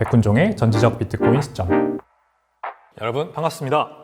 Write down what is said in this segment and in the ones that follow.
백훈종의 전지적 비트코인 시점. 여러분 반갑습니다.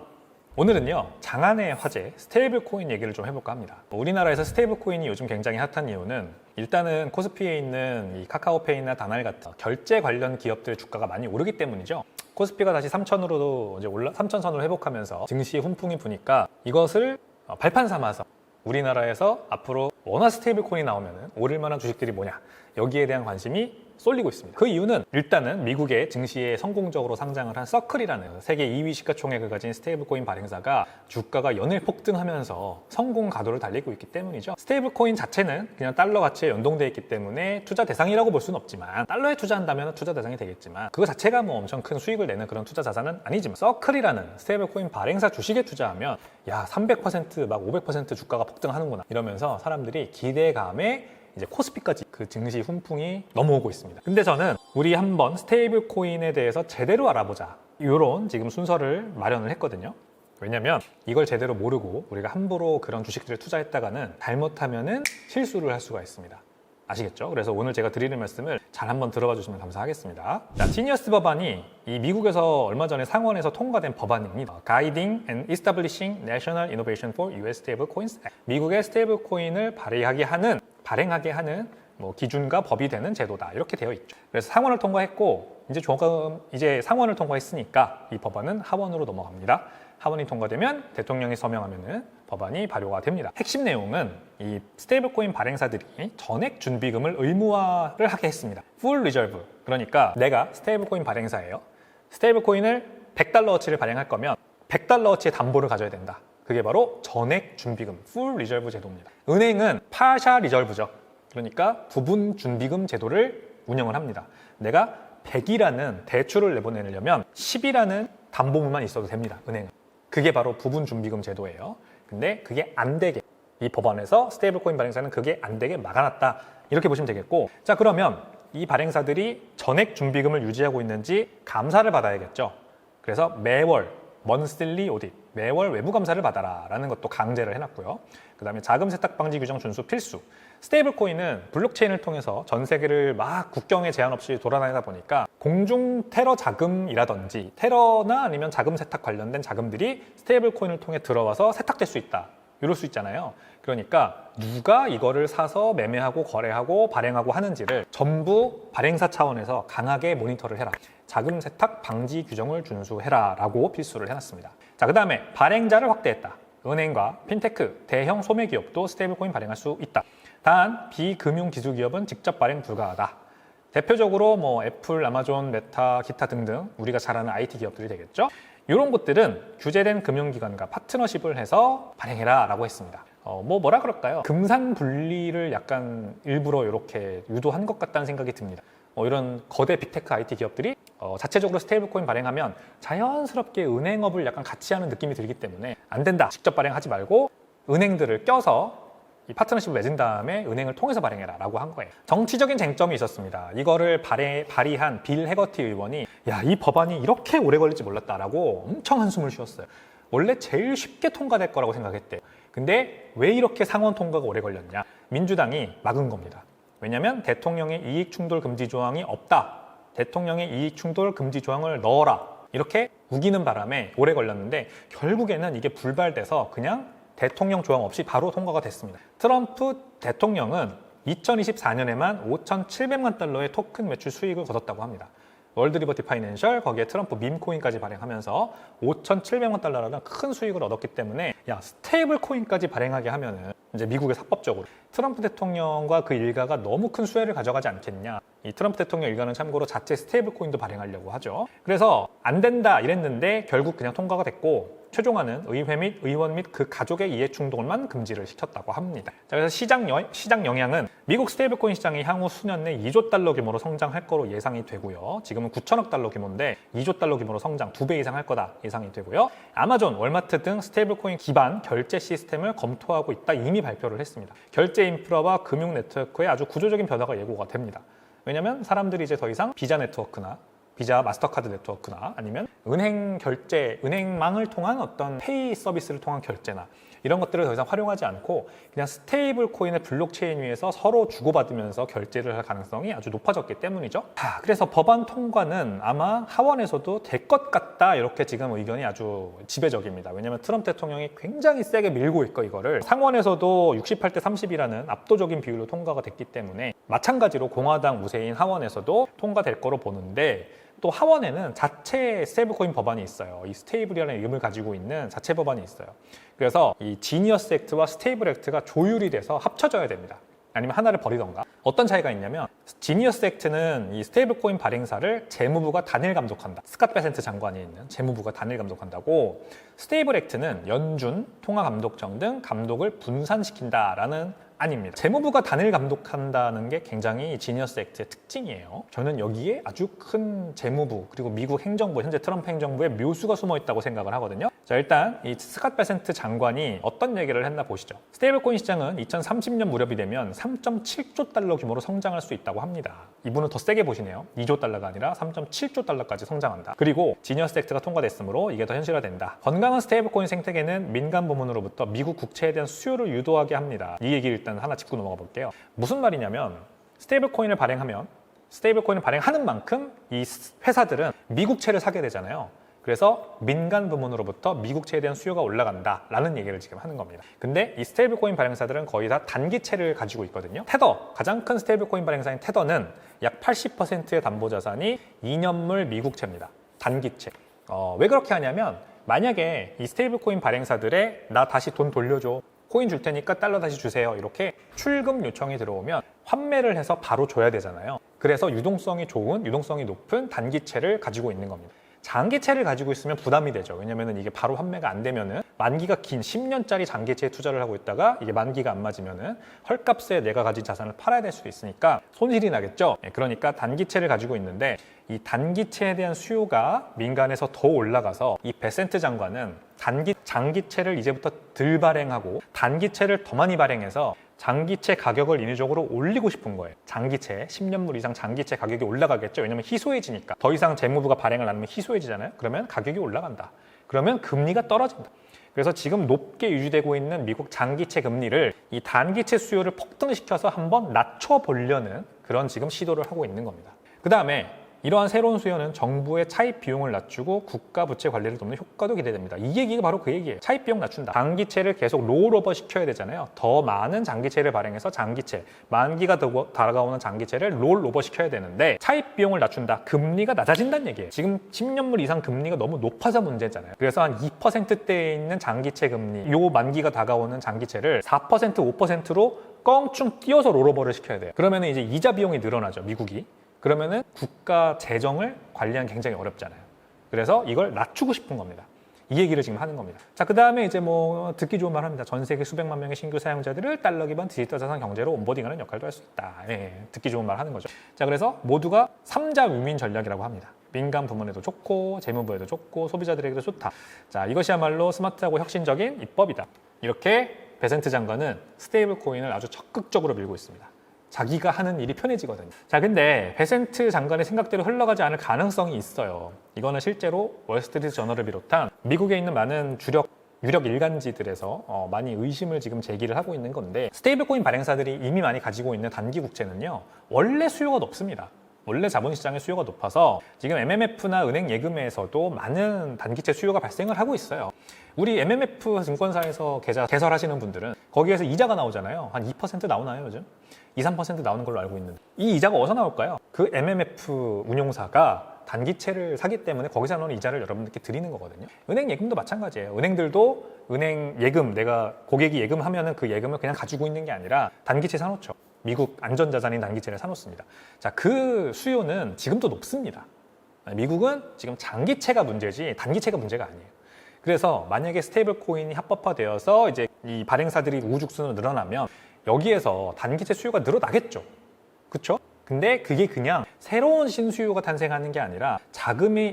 오늘은요, 장안의 화제 스테이블 코인 얘기를 좀 해볼까 합니다. 우리나라에서 스테이블 코인이 요즘 굉장히 핫한 이유는 일단은 코스피에 있는 이 카카오페이나 다날 같은 결제 관련 기업들의 주가가 많이 오르기 때문이죠. 코스피가 다시 3,000으로도 이제 3,000선으로 회복하면서 증시에 훈풍이 부니까 이것을 발판 삼아서 우리나라에서 앞으로 워낙 스테이블 코인이 나오면 오를 만한 주식들이 뭐냐, 여기에 대한 관심이 쏠리고 있습니다. 그 이유는 일단은 미국의 증시에 성공적으로 상장을 한 서클이라는 세계 2위 시가총액을 가진 스테이블코인 발행사가 주가가 연일 폭등하면서 성공 가도를 달리고 있기 때문이죠. 스테이블코인 자체는 그냥 달러 가치에 연동되어 있기 때문에 투자 대상이라고 볼 수는 없지만, 달러에 투자한다면 투자 대상이 되겠지만 그거 자체가 뭐 엄청 큰 수익을 내는 그런 투자 자산은 아니지만, 서클이라는 스테이블코인 발행사 주식에 투자하면 야 300% 막 500% 주가가 폭등하는구나 이러면서 사람들이 기대감에 이제 코스피까지 그 증시 훈풍이 넘어오고 있습니다. 근데 저는 우리 한번 스테이블 코인에 대해서 제대로 알아보자, 이런 지금 순서를 마련을 했거든요. 왜냐면 이걸 제대로 모르고 우리가 함부로 그런 주식들을 투자했다가는 잘못하면은 실수를 할 수가 있습니다. 아시겠죠? 그래서 오늘 제가 드리는 말씀을 잘 한번 들어봐 주시면 감사하겠습니다. 자, 지니어스 법안이 이 미국에서 얼마 전에 상원에서 통과된 법안입니다. Guiding and Establishing National Innovation for US Stablecoins Act. 미국의 스테이블 코인을 발행하게 하는 뭐 기준과 법이 되는 제도다, 이렇게 되어 있죠. 그래서 상원을 통과했고 이제 상원을 통과했으니까 이 법안은 하원으로 넘어갑니다. 하원이 통과되면 대통령이 서명하면은 법안이 발효가 됩니다. 핵심 내용은 이 스테이블코인 발행사들이 전액 준비금을 의무화를 하게 했습니다. Full Reserve, 그러니까 내가 스테이블코인 발행사예요. 스테이블코인을 100달러어치를 발행할 거면 100달러어치의 담보를 가져야 된다. 그게 바로 전액 준비금, Full Reserve 제도입니다. 은행은 Partial Reserve죠. 그러니까 부분 준비금 제도를 운영을 합니다. 내가 100이라는 대출을 내보내려면 10이라는 담보물만 있어도 됩니다, 은행은. 그게 바로 부분 준비금 제도예요. 근데 그게 안 되게 이 법안에서 스테이블코인 발행사는 그게 안 되게 막아놨다, 이렇게 보시면 되겠고, 자 그러면 이 발행사들이 전액 준비금을 유지하고 있는지 감사를 받아야겠죠. 그래서 매월 monthly audit, 매월 외부 감사를 받아라 라는 것도 강제를 해놨고요. 그 다음에 자금 세탁 방지 규정 준수 필수. 스테이블 코인은 블록체인을 통해서 전 세계를 막 국경에 제한 없이 돌아다니다 보니까 공중 테러 자금이라든지 테러나 아니면 자금 세탁 관련된 자금들이 스테이블 코인을 통해 들어와서 세탁될 수 있다, 이럴 수 있잖아요. 그러니까 누가 이거를 사서 매매하고 거래하고 발행하고 하는지를 전부 발행사 차원에서 강하게 모니터를 해라, 자금 세탁 방지 규정을 준수해라 라고 필수를 해놨습니다. 자, 그 다음에 발행자를 확대했다. 은행과 핀테크, 대형 소매 기업도 스테이블코인 발행할 수 있다. 단 비금융 기술 기업은 직접 발행 불가하다. 대표적으로 뭐 애플, 아마존, 메타, 기타 등등 우리가 잘 아는 IT 기업들이 되겠죠. 이런 곳들은 규제된 금융기관과 파트너십을 해서 발행해라 라고 했습니다. 뭐라 그럴까요? 금산분리를 약간 일부러 이렇게 유도한 것 같다는 생각이 듭니다. 이런 거대 빅테크 IT 기업들이 자체적으로 스테이블코인 발행하면 자연스럽게 은행업을 약간 같이 하는 느낌이 들기 때문에 안 된다, 직접 발행하지 말고 은행들을 껴서 이 파트너십을 맺은 다음에 은행을 통해서 발행해라 라고 한 거예요. 정치적인 쟁점이 있었습니다. 이거를 발의한 빌 해거티 의원이 야, 이 법안이 이렇게 오래 걸릴지 몰랐다라고 엄청 한숨을 쉬었어요. 원래 제일 쉽게 통과될 거라고 생각했대요. 근데 왜 이렇게 상원 통과가 오래 걸렸냐? 민주당이 막은 겁니다. 왜냐하면 대통령의 이익충돌 금지 조항이 없다, 대통령의 이익충돌 금지 조항을 넣어라, 이렇게 우기는 바람에 오래 걸렸는데 결국에는 이게 불발돼서 그냥 대통령 조항 없이 바로 통과가 됐습니다. 트럼프 대통령은 2024년에만 5,700만 달러의 토큰 매출 수익을 거뒀다고 합니다. 월드 리버티 파이낸셜, 거기에 트럼프 밈코인까지 발행하면서 5,700만 달러라는 큰 수익을 얻었기 때문에 야, 스테이블 코인까지 발행하게 하면은 이제 미국에서 합법적으로 트럼프 대통령과 그 일가가 너무 큰 수혜를 가져가지 않겠냐. 이 트럼프 대통령 일가는 참고로 자체 스테이블 코인도 발행하려고 하죠. 그래서 안 된다 이랬는데 결국 그냥 통과가 됐고, 최종안은 의회 및 의원 및 그 가족의 이해 충돌만 금지를 시켰다고 합니다. 자, 그래서 시장 영향은 미국 스테이블코인 시장이 향후 수년 내 2조 달러 규모로 성장할 거로 예상이 되고요. 지금은 9천억 달러 규모인데 2조 달러 규모로 성장 2배 이상 할 거다 예상이 되고요. 아마존, 월마트 등 스테이블코인 기반 결제 시스템을 검토하고 있다, 이미 발표를 했습니다. 결제 인프라와 금융 네트워크에 아주 구조적인 변화가 예고가 됩니다. 왜냐하면 사람들이 이제 더 이상 비자 네트워크나 비자 마스터카드 네트워크나 아니면 은행 결제, 은행망을 통한 어떤 페이 서비스를 통한 결제나 이런 것들을 더 이상 활용하지 않고 그냥 스테이블 코인을 블록체인 위에서 서로 주고받으면서 결제를 할 가능성이 아주 높아졌기 때문이죠. 그래서 법안 통과는 아마 하원에서도 될 것 같다, 이렇게 지금 의견이 아주 지배적입니다. 왜냐하면 트럼프 대통령이 굉장히 세게 밀고 있고, 이거를 상원에서도 68대 30이라는 압도적인 비율로 통과가 됐기 때문에 마찬가지로 공화당 우세인 하원에서도 통과될 거로 보는데, 또 하원에는 자체 스테이블코인 법안이 있어요. 이 스테이블이라는 이름을 가지고 있는 자체 법안이 있어요. 그래서 이 지니어스 액트와 스테이블 액트가 조율이 돼서 합쳐져야 됩니다. 아니면 하나를 버리던가. 어떤 차이가 있냐면, 지니어스 액트는 이 스테이블코인 발행사를 재무부가 단일 감독한다. 스캇 베센트 장관이 있는 재무부가 단일 감독한다고, 스테이블 액트는 연준, 통화감독청 등 감독을 분산시킨다라는 아닙니다. 재무부가 단일 감독한다는 게 굉장히 지니어스 액트의 특징이에요. 저는 여기에 아주 큰 재무부, 그리고 미국 행정부, 현재 트럼프 행정부의 묘수가 숨어 있다고 생각을 하거든요. 자, 일단 이 스캇 베센트 장관이 어떤 얘기를 했나 보시죠. 스테이블코인 시장은 2030년 무렵이 되면 3.7조 달러 규모로 성장할 수 있다고 합니다. 이분은 더 세게 보시네요. 2조 달러가 아니라 3.7조 달러까지 성장한다. 그리고 지니어스 액트가 통과됐으므로 이게 더 현실화된다. 건강한 스테이블코인 생태계는 민간 부문으로부터 미국 국채에 대한 수요를 유도하게 합니다. 이 얘기를 일단 하나 짚고 넘어가 볼게요. 무슨 말이냐면, 스테이블코인을 발행하면, 스테이블코인을 발행하는 만큼 이 회사들은 미국채를 사게 되잖아요. 그래서 민간 부문으로부터 미국채에 대한 수요가 올라간다라는 얘기를 지금 하는 겁니다. 근데 이 스테이블코인 발행사들은 거의 다 단기채를 가지고 있거든요. 테더, 가장 큰 스테이블코인 발행사인 테더는 약 80%의 담보자산이 2년물 미국채입니다. 단기채. 왜 그렇게 하냐면, 만약에 이 스테이블코인 발행사들의 나 다시 돈 돌려줘, 코인 줄 테니까 달러 다시 주세요, 이렇게 출금 요청이 들어오면 환매를 해서 바로 줘야 되잖아요. 그래서 유동성이 좋은, 유동성이 높은 단기채를 가지고 있는 겁니다. 장기채를 가지고 있으면 부담이 되죠. 왜냐면은 이게 바로 환매가 안 되면은, 만기가 긴 10년짜리 장기채에 투자를 하고 있다가 이게 만기가 안 맞으면은 헐값에 내가 가진 자산을 팔아야 될 수도 있으니까 손실이 나겠죠. 그러니까 단기채를 가지고 있는데, 이 단기채에 대한 수요가 민간에서 더 올라가서 이 베센트 장관은 장기채를 이제부터 덜 발행하고 단기채를 더 많이 발행해서 장기채 가격을 인위적으로 올리고 싶은 거예요. 장기채, 10년물 이상 장기채 가격이 올라가겠죠. 왜냐면 희소해지니까. 더 이상 재무부가 발행을 안 하면 희소해지잖아요. 그러면 가격이 올라간다. 그러면 금리가 떨어진다. 그래서 지금 높게 유지되고 있는 미국 장기채 금리를 이 단기채 수요를 폭등시켜서 한번 낮춰보려는 그런 지금 시도를 하고 있는 겁니다. 그 다음에 이러한 새로운 수요는 정부의 차입 비용을 낮추고 국가 부채 관리를 돕는 효과도 기대됩니다. 이 얘기가 바로 그 얘기예요. 차입 비용 낮춘다. 장기채를 계속 롤오버 시켜야 되잖아요. 더 많은 장기채를 발행해서 장기채, 만기가 다가오는 장기채를 롤오버 시켜야 되는데, 차입 비용을 낮춘다. 금리가 낮아진다는 얘기예요. 지금 10년물 이상 금리가 너무 높아서 문제잖아요. 그래서 한 2%대에 있는 장기채 금리, 요 만기가 다가오는 장기채를 4%, 5%로 껑충 띄워서 롤오버를 시켜야 돼요. 그러면 이제 이자 비용이 늘어나죠, 미국이. 그러면은 국가 재정을 관리하기 굉장히 어렵잖아요. 그래서 이걸 낮추고 싶은 겁니다. 이 얘기를 지금 하는 겁니다. 자, 그 다음에 이제 뭐 듣기 좋은 말 합니다. 전 세계 수백만 명의 신규 사용자들을 달러 기반 디지털 자산 경제로 온보딩하는 역할도 할 수 있다. 듣기 좋은 말 하는 거죠. 자, 그래서 모두가 3자 윈윈 전략이라고 합니다. 민간 부문에도 좋고, 재무부에도 좋고, 소비자들에게도 좋다. 자, 이것이야말로 스마트하고 혁신적인 입법이다. 이렇게 베센트 장관은 스테이블 코인을 아주 적극적으로 밀고 있습니다. 자기가 하는 일이 편해지거든요. 자, 근데 베센트 장관의 생각대로 흘러가지 않을 가능성이 있어요. 이거는 실제로 월스트리트 저널을 비롯한 미국에 있는 많은 유력 일간지들에서 많이 의심을 지금 제기를 하고 있는 건데, 스테이블코인 발행사들이 이미 많이 가지고 있는 단기 국채는요, 원래 수요가 높습니다. 원래 자본시장의 수요가 높아서 지금 MMF나 은행 예금에서도 많은 단기채 수요가 발생을 하고 있어요. 우리 MMF 증권사에서 계좌 개설하시는 분들은 거기에서 이자가 나오잖아요. 한 2% 나오나요, 요즘? 2, 3% 나오는 걸로 알고 있는데, 이 이자가 어디서 나올까요? 그 MMF 운용사가 단기채를 사기 때문에 거기서 나오는 이자를 여러분들께 드리는 거거든요. 은행 예금도 마찬가지예요. 은행들도 은행 예금, 내가 고객이 예금하면은 그 예금을 그냥 가지고 있는 게 아니라 단기채 사놓죠. 미국 안전자산인 단기채를 사놓습니다. 자, 그 수요는 지금도 높습니다. 미국은 지금 장기채가 문제지 단기채가 문제가 아니에요. 그래서 만약에 스테이블 코인이 합법화되어서 이제 이 발행사들이 우후죽순으로 늘어나면 여기에서 단기채 수요가 늘어나겠죠. 그렇죠? 근데 그게 그냥 새로운 신수요가 탄생하는 게 아니라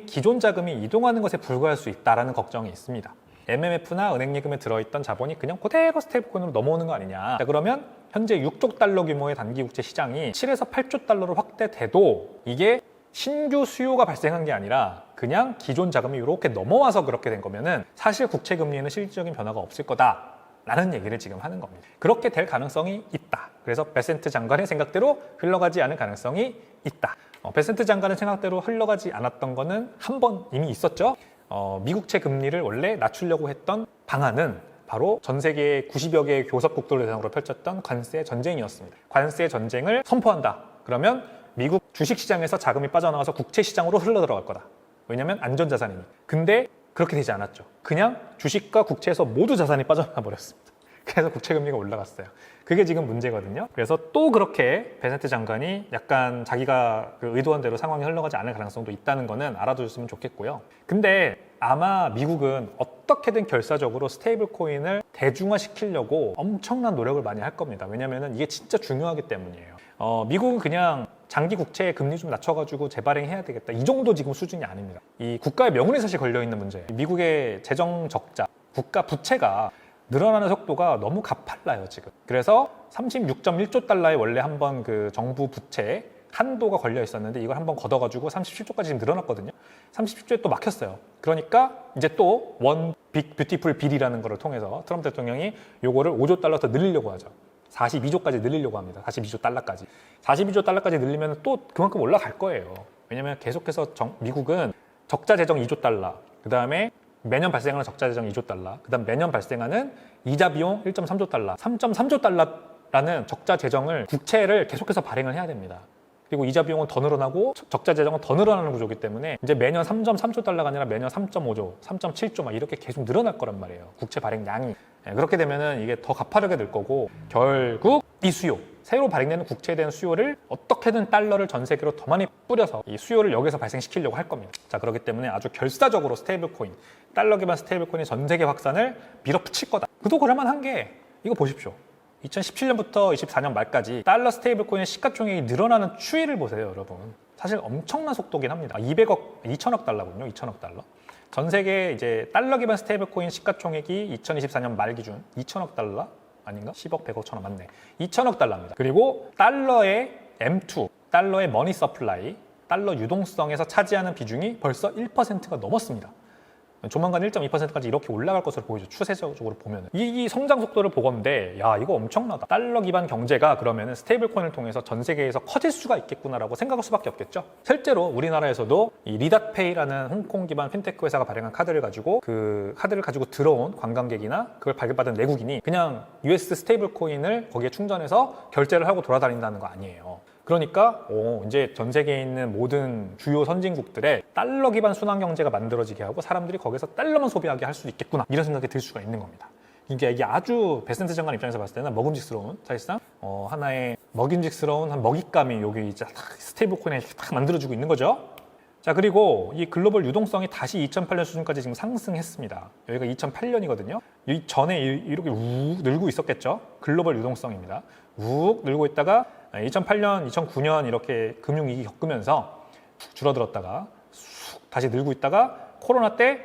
기존 자금이 이동하는 것에 불과할 수 있다는 걱정이 있습니다. MMF나 은행예금에 들어있던 자본이 그냥 그대로 스테이블 코인으로 넘어오는 거 아니냐. 자, 그러면 현재 6조 달러 규모의 단기국채 시장이 7에서 8조 달러로 확대돼도 이게 신규 수요가 발생한 게 아니라 그냥 기존 자금이 이렇게 넘어와서 그렇게 된 거면은 사실 국채 금리에는 실질적인 변화가 없을 거다. 라는 얘기를 지금 하는 겁니다. 그렇게 될 가능성이 있다. 그래서 베센트 장관의 생각대로 흘러가지 않을 가능성이 있다. 베센트 장관의 생각대로 흘러가지 않았던 거는 한 번 이미 있었죠. 미국채 금리를 원래 낮추려고 했던 방안은 바로 전 세계 90여 개의 교섭국들을 대상으로 펼쳤던 관세 전쟁이었습니다. 관세 전쟁을 선포한다. 그러면 미국 주식시장에서 자금이 빠져나와서 국채시장으로 흘러들어갈 거다. 왜냐하면 안전자산이니. 근데 그렇게 되지 않았죠. 그냥 주식과 국채에서 모두 자산이 빠져나와 버렸습니다. 그래서 국채금리가 올라갔어요. 그게 지금 문제거든요. 그래서 또 그렇게 베센트 장관이 약간 자기가 의도한 대로 상황이 흘러가지 않을 가능성도 있다는 거는 알아두셨으면 좋겠고요. 근데 아마 미국은 어떻게든 결사적으로 스테이블 코인을 대중화시키려고 엄청난 노력을 많이 할 겁니다. 왜냐하면 이게 진짜 중요하기 때문이에요. 미국은 그냥 장기 국채 금리 좀 낮춰가지고 재발행해야 되겠다. 이 정도 지금 수준이 아닙니다. 이 국가의 명운이 사실 걸려있는 문제예요. 미국의 재정 적자, 국가 부채가 늘어나는 속도가 너무 가팔라요, 지금. 그래서 36.1조 달러에 원래 한번 그 정부 부채 한도가 걸려 있었는데 이걸 한번 걷어가지고 37조까지 지금 늘어났거든요. 37조에 또 막혔어요. 그러니까 이제 또 원 빅 뷰티풀 빌이라는 거를 통해서 트럼프 대통령이 요거를 5조 달러 더 늘리려고 하죠. 42조까지 늘리려고 합니다. 42조 달러까지. 42조 달러까지 늘리면 또 그만큼 올라갈 거예요. 왜냐면 계속해서 미국은 적자 재정 2조 달러, 그 다음에 매년 발생하는 적자 재정 2조 달러, 그 다음 매년 발생하는 이자 비용 1.3조 달러, 3.3조 달러라는 적자 재정을 국채를 계속해서 발행을 해야 됩니다. 그리고 이자 비용은 더 늘어나고 적자 재정은 더 늘어나는 구조이기 때문에 이제 매년 3.3조 달러가 아니라 매년 3.5조, 3.7조 막 이렇게 계속 늘어날 거란 말이에요. 국채 발행량이. 그렇게 되면은 이게 더 가파르게 될 거고 결국 이 수요, 새로 발행되는 국채에 대한 수요를 어떻게든 달러를 전 세계로 더 많이 뿌려서 이 수요를 여기서 발생시키려고 할 겁니다. 자, 그렇기 때문에 아주 결사적으로 스테이블 코인, 달러 기반 스테이블 코인의 전 세계 확산을 밀어붙일 거다. 그도 그럴만 한 게 이거 보십시오. 2017년부터 24년 말까지 달러 스테이블 코인의 시가총액이 늘어나는 추이를 보세요, 여러분. 사실 엄청난 속도긴 합니다. 2천억 달러군요. 2천억 달러. 전 세계 이제 달러 기반 스테이블 코인 시가총액이 2024년 말 기준 2천억 달러 아닌가? 10억, 100억, 1000억 맞네. 2천억 달러입니다. 그리고 달러의 M2, 달러의 머니 서플라이, 달러 유동성에서 차지하는 비중이 벌써 1%가 넘었습니다. 조만간 1.2%까지 이렇게 올라갈 것으로 보이죠. 추세적으로 보면. 이 성장 속도를 보건대 야, 이거 엄청나다. 달러 기반 경제가 그러면 스테이블 코인을 통해서 전 세계에서 커질 수가 있겠구나라고 생각할 수밖에 없겠죠. 실제로 우리나라에서도 이 리닷페이라는 홍콩 기반 핀테크 회사가 발행한 카드를 가지고 그 카드를 가지고 들어온 관광객이나 그걸 발급받은 내국인이 그냥 US 스테이블 코인을 거기에 충전해서 결제를 하고 돌아다닌다는 거 아니에요. 그러니까 이제 전 세계에 있는 모든 주요 선진국들의 달러 기반 순환 경제가 만들어지게 하고 사람들이 거기서 달러만 소비하게 할 수 있겠구나, 이런 생각이 들 수가 있는 겁니다. 이게 아주 베센트 장관 입장에서 봤을 때는 먹음직스러운, 사실상 하나의 먹임직스러운 한 먹잇감이 여기 이제 스테이블 코인에 딱 만들어지고 있는 거죠. 자, 그리고 이 글로벌 유동성이 다시 2008년 수준까지 지금 상승했습니다. 여기가 2008년이거든요. 이 전에 이렇게 욱 늘고 있었겠죠. 글로벌 유동성입니다. 욱 늘고 있다가 2008년, 2009년 이렇게 금융위기 겪으면서 쭉 줄어들었다가 쑥 다시 늘고 있다가 코로나 때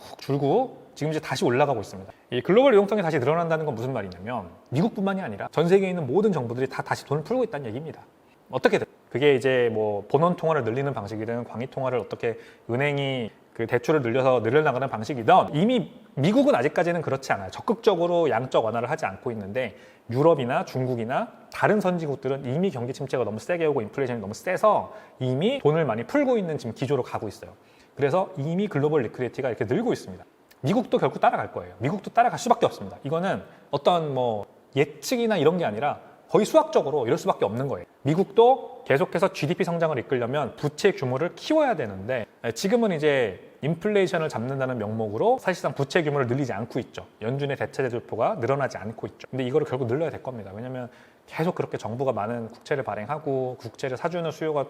훅 줄고 지금 이제 다시 올라가고 있습니다. 이 글로벌 유동성이 다시 늘어난다는 건 무슨 말이냐면 미국뿐만이 아니라 전 세계에 있는 모든 정부들이 다시 돈을 풀고 있다는 얘기입니다. 어떻게든 그게 이제 뭐 본원 통화를 늘리는 방식이든 광의 통화를 어떻게 은행이 그 대출을 늘려서 늘려나가는 방식이든 이미 미국은 아직까지는 그렇지 않아요. 적극적으로 양적 완화를 하지 않고 있는데 유럽이나 중국이나 다른 선진국들은 이미 경기 침체가 너무 세게 오고 인플레이션이 너무 세서 이미 돈을 많이 풀고 있는 지금 기조로 가고 있어요. 그래서 이미 글로벌 리퀴디티가 이렇게 늘고 있습니다. 미국도 결국 따라갈 거예요. 미국도 따라갈 수밖에 없습니다. 이거는 어떤 뭐 예측이나 이런 게 아니라 거의 수학적으로 이럴 수밖에 없는 거예요. 미국도 계속해서 GDP 성장을 이끌려면 부채 규모를 키워야 되는데 지금은 이제 인플레이션을 잡는다는 명목으로 사실상 부채 규모를 늘리지 않고 있죠. 연준의 대체제조표가 늘어나지 않고 있죠. 근데 이거를 결국 늘려야 될 겁니다. 왜냐하면 계속 그렇게 정부가 많은 국채를 발행하고 국채를 사주는 수요가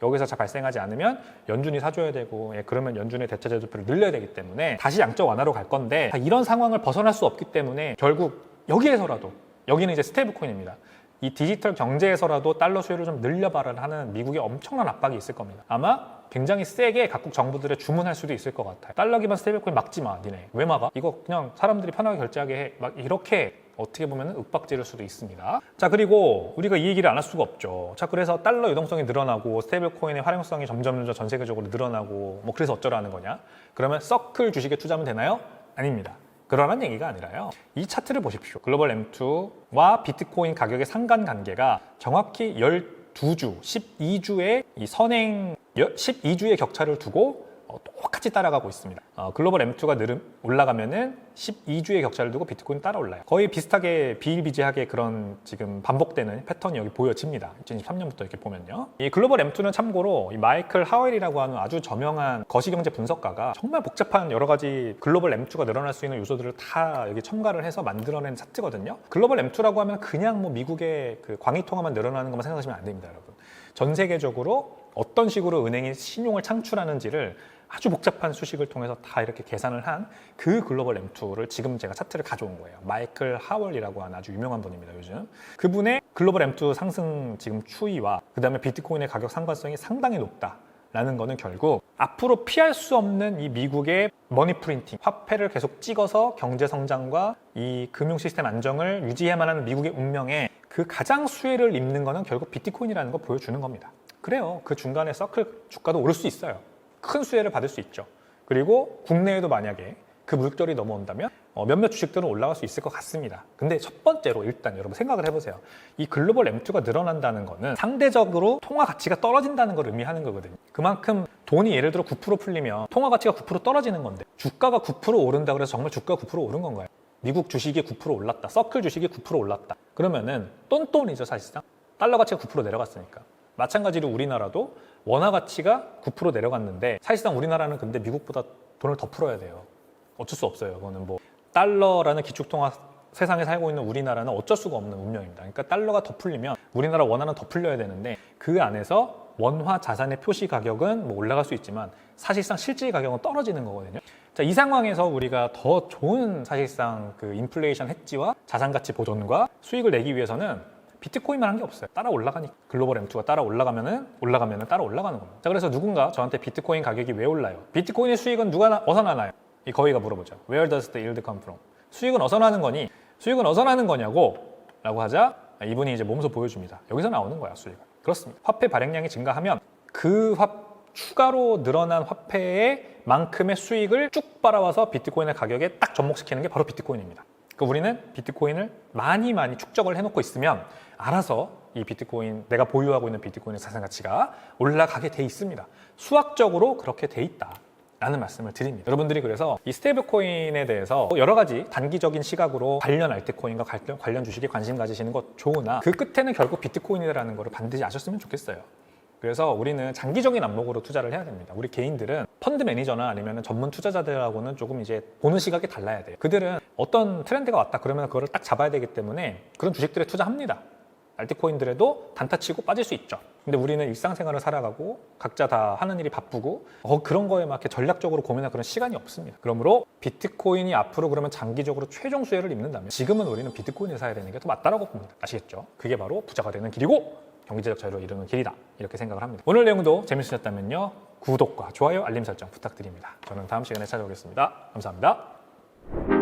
여기서 잘 발생하지 않으면 연준이 사줘야 되고 그러면 연준의 대체제조표를 늘려야 되기 때문에 다시 양적 완화로 갈 건데 이런 상황을 벗어날 수 없기 때문에 결국 여기에서라도 여기는 이제 스테이블 코인입니다. 이 디지털 경제에서라도 달러 수요를 좀 늘려봐라 하는 미국의 엄청난 압박이 있을 겁니다. 아마 굉장히 세게 각국 정부들에 주문할 수도 있을 것 같아요. 달러 기반 스테이블 코인 막지 마, 니네. 왜 막아? 이거 그냥 사람들이 편하게 결제하게 해. 막 이렇게 어떻게 보면 윽박지를 수도 있습니다. 자, 그리고 우리가 이 얘기를 안 할 수가 없죠. 자, 그래서 달러 유동성이 늘어나고 스테이블 코인의 활용성이 점점 전 세계적으로 늘어나고 뭐 그래서 어쩌라는 거냐? 그러면 서클 주식에 투자하면 되나요? 아닙니다. 그러란 얘기가 아니라요. 이 차트를 보십시오. 글로벌 M2와 비트코인 가격의 상관관계가 정확히 12주, 12주의 이 선행 12주의 격차를 두고 똑같이 따라가고 있습니다. 글로벌 M2가 느름 올라가면은 12주의 격차를 두고 비트코인 따라 올라요. 거의 비슷하게 비일비재하게 그런 지금 반복되는 패턴이 여기 보여집니다. 2023년부터 이렇게 보면요. 이 글로벌 M2는 참고로 이 마이클 하웰이라고 하는 아주 저명한 거시경제 분석가가 정말 복잡한 여러 가지 글로벌 M2가 늘어날 수 있는 요소들을 다 여기 첨가를 해서 만들어낸 차트거든요. 글로벌 M2라고 하면 그냥 뭐 미국의 그 광의 통화만 늘어나는 것만 생각하시면 안 됩니다, 여러분. 전 세계적으로 어떤 식으로 은행이 신용을 창출하는지를 아주 복잡한 수식을 통해서 다 이렇게 계산을 한 그 글로벌 M2를 지금 제가 차트를 가져온 거예요. 마이클 하월이라고 하는 아주 유명한 분입니다, 요즘. 그분의 글로벌 M2 상승 지금 추이와 그 다음에 비트코인의 가격 상관성이 상당히 높다라는 거는 결국 앞으로 피할 수 없는 이 미국의 머니 프린팅, 화폐를 계속 찍어서 경제 성장과 이 금융 시스템 안정을 유지해야만 하는 미국의 운명에 그 가장 수혜를 입는 거는 결국 비트코인이라는 걸 보여주는 겁니다. 그래요. 그 중간에 서클 주가도 오를 수 있어요. 큰 수혜를 받을 수 있죠. 그리고 국내에도 만약에 그 물결이 넘어온다면 몇몇 주식들은 올라갈 수 있을 것 같습니다. 근데 첫 번째로 일단 여러분 생각을 해보세요. 이 글로벌 M2가 늘어난다는 거는 상대적으로 통화 가치가 떨어진다는 걸 의미하는 거거든요. 그만큼 돈이 예를 들어 9% 풀리면 통화 가치가 9% 떨어지는 건데 주가가 9% 오른다고 해서 정말 주가가 9% 오른 건가요? 미국 주식이 9% 올랐다. 서클 주식이 9% 올랐다. 그러면은 똔똔이죠, 사실상. 달러 가치가 9% 내려갔으니까. 마찬가지로 우리나라도 원화 가치가 9% 내려갔는데 사실상 우리나라는 근데 미국보다 돈을 더 풀어야 돼요. 어쩔 수 없어요. 그거는 뭐 달러라는 기축통화 세상에 살고 있는 우리나라는 어쩔 수가 없는 운명입니다. 그러니까 달러가 더 풀리면 우리나라 원화는 더 풀려야 되는데 그 안에서 원화 자산의 표시 가격은 뭐 올라갈 수 있지만 사실상 실질 가격은 떨어지는 거거든요. 자, 이 상황에서 우리가 더 좋은 사실상 그 인플레이션 해지와 자산 가치 보존과 수익을 내기 위해서는 비트코인만 한 게 없어요. 따라 올라가니까. 글로벌 M2가 따라 올라가면은 따라 올라가는 겁니다. 자, 그래서 누군가 저한테 비트코인 가격이 왜 올라요? 비트코인의 수익은 어디서 나나요? 이 거위가 물어보죠. Where does the yield come from? 수익은 어디서 나는 거니? 수익은 어디서 나는 거냐고? 라고 하자 이분이 이제 몸소 보여줍니다. 여기서 나오는 거야, 수익은. 그렇습니다. 화폐 발행량이 증가하면 그 추가로 늘어난 화폐의 만큼의 수익을 쭉 빨아와서 비트코인의 가격에 딱 접목시키는 게 바로 비트코인입니다. 그러니까 우리는 비트코인을 많이 축적을 해놓고 있으면 알아서 이 비트코인, 내가 보유하고 있는 비트코인의 자산 가치가 올라가게 돼 있습니다. 수학적으로 그렇게 돼 있다라는 말씀을 드립니다. 여러분들이 그래서 이 스테이블 코인에 대해서 여러 가지 단기적인 시각으로 관련 알트코인과 관련 주식에 관심 가지시는 것 좋으나 그 끝에는 결국 비트코인이라는 걸 반드시 아셨으면 좋겠어요. 그래서 우리는 장기적인 안목으로 투자를 해야 됩니다. 우리 개인들은 펀드 매니저나 아니면 전문 투자자들하고는 조금 이제 보는 시각이 달라야 돼요. 그들은 어떤 트렌드가 왔다 그러면 그거를 딱 잡아야 되기 때문에 그런 주식들에 투자합니다. 알트코인들에도 단타 치고 빠질 수 있죠. 근데 우리는 일상생활을 살아가고 각자 다 하는 일이 바쁘고 그런 거에 막 이렇게 전략적으로 고민할 그런 시간이 없습니다. 그러므로 비트코인이 앞으로 그러면 장기적으로 최종 수혜를 입는다면 지금은 우리는 비트코인을 사야 되는 게 더 맞다라고 봅니다. 아시겠죠? 그게 바로 부자가 되는 길이고 경제적 자유를 이루는 길이다. 이렇게 생각을 합니다. 오늘 내용도 재밌으셨다면요. 구독과 좋아요, 알림 설정 부탁드립니다. 저는 다음 시간에 찾아오겠습니다. 감사합니다.